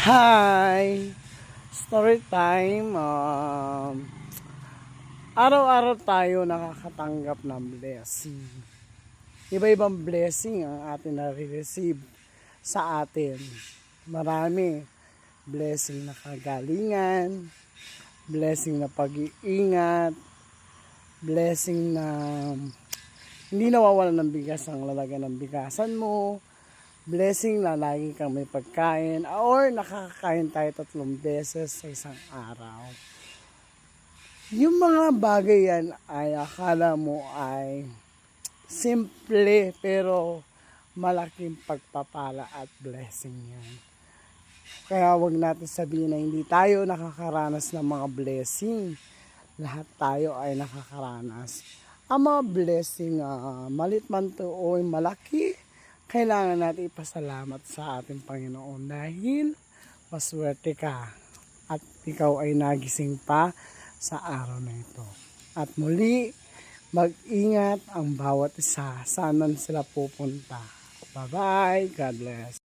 Hi! Story time. Araw-araw tayo nakakatanggap ng blessing. Iba-ibang blessing ang atin na-receive sa atin. Marami. Blessing na kagalingan, blessing na pag-iingat, blessing na hindi nawawalan ng bigas ang lalagyan ng bigasan mo, blessing na lagi kang may pagkain or nakakakain tayo 3 beses sa isang araw. Yung mga bagay yan ay akala mo ay simple pero malaking pagpapala at blessing yan. Kaya wag natin sabihin na hindi tayo nakakaranas ng mga blessing. Lahat tayo ay nakakaranas. Ang mga blessing, malit man to o malaki, kailangan natin ipasalamat sa ating Panginoon dahil maswerte ka at ikaw ay nagising pa sa araw na ito. At muli, mag-ingat ang bawat isa. Saan man sila pupunta. Bye-bye. God bless.